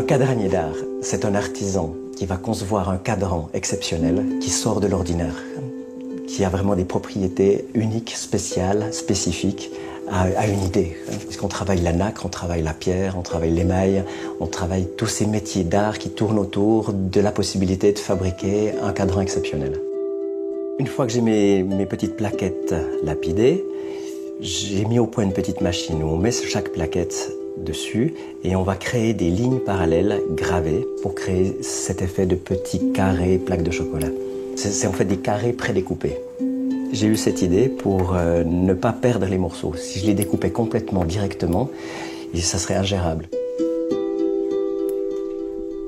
Un cadranier d'art, c'est un artisan qui va concevoir un cadran exceptionnel qui sort de l'ordinaire, qui a vraiment des propriétés uniques, spéciales, spécifiques à une idée. Puisqu'on travaille la nacre, on travaille la pierre, on travaille l'émail, on travaille tous ces métiers d'art qui tournent autour de la possibilité de fabriquer un cadran exceptionnel. Une fois que j'ai mes petites plaquettes lapidées, j'ai mis au point une petite machine où on met chaque plaquette dessus et on va créer des lignes parallèles gravées pour créer cet effet de petits carrés plaques de chocolat. C'est en fait des carrés prédécoupés. J'ai eu cette idée pour ne pas perdre les morceaux. Si je les découpais complètement directement, ça serait ingérable.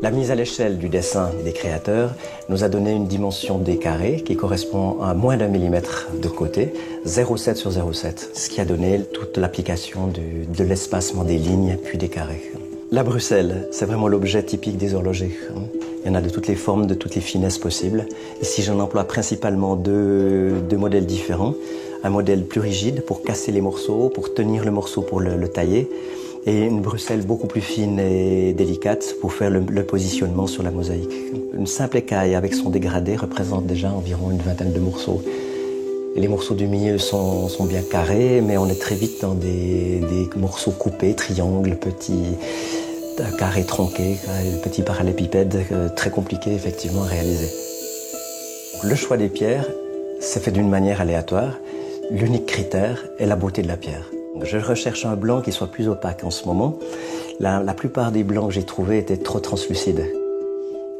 La mise à l'échelle du dessin des créateurs nous a donné une dimension des carrés qui correspond à moins d'1 millimètre de côté, 0,7 sur 0,7, ce qui a donné toute l'application de l'espacement des lignes puis des carrés. La Bruxelle, c'est vraiment l'objet typique des horlogers. Il y en a de toutes les formes, de toutes les finesses possibles. Ici, j'en emploie principalement deux modèles différents. Un modèle plus rigide pour casser les morceaux, pour tenir le morceau pour le tailler, et une Bruxelle beaucoup plus fine et délicate pour faire le positionnement sur la mosaïque. Une simple écaille avec son dégradé représente déjà environ une vingtaine de morceaux. Et les morceaux du milieu sont bien carrés, mais on est très vite dans des morceaux coupés, triangles, petits, carrés tronqués, petits parallélépipèdes, très compliqués effectivement à réaliser. Le choix des pierres, c'est fait d'une manière aléatoire. L'unique critère est la beauté de la pierre. Je recherche un blanc qui soit plus opaque en ce moment. La plupart des blancs que j'ai trouvés étaient trop translucides.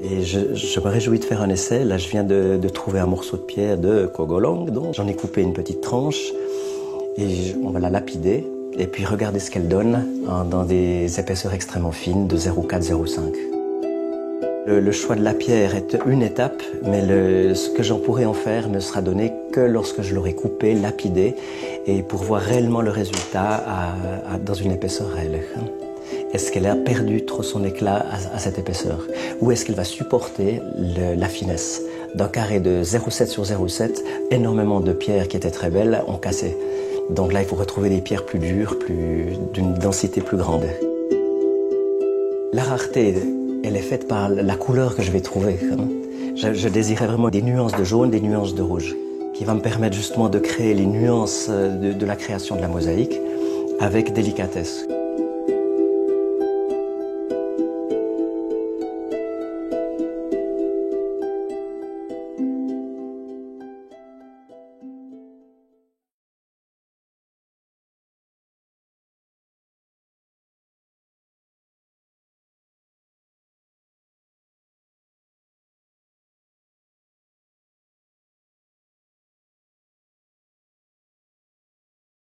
Et je me réjouis de faire un essai. Là, je viens de trouver un morceau de pierre de Kogolong. Donc, j'en ai coupé une petite tranche et on va la lapider. Et puis regarder ce qu'elle donne dans des épaisseurs extrêmement fines de 0,4, 0,5. Le choix de la pierre est une étape, mais ce que j'en pourrai en faire ne sera donné que lorsque je l'aurai coupé, lapidé, et pour voir réellement le résultat dans une épaisseur réelle. Est-ce qu'elle a perdu trop son éclat à cette épaisseur? Ou est-ce qu'elle va supporter la finesse? D'un carré de 0,7 sur 0,7, énormément de pierres qui étaient très belles ont cassé. Donc là, il faut retrouver des pierres plus dures, d'une densité plus grande. La rareté, elle est faite par la couleur que je vais trouver. Je désirais vraiment des nuances de jaune, des nuances de rouge, qui va me permettre justement de créer les nuances de la création de la mosaïque avec délicatesse.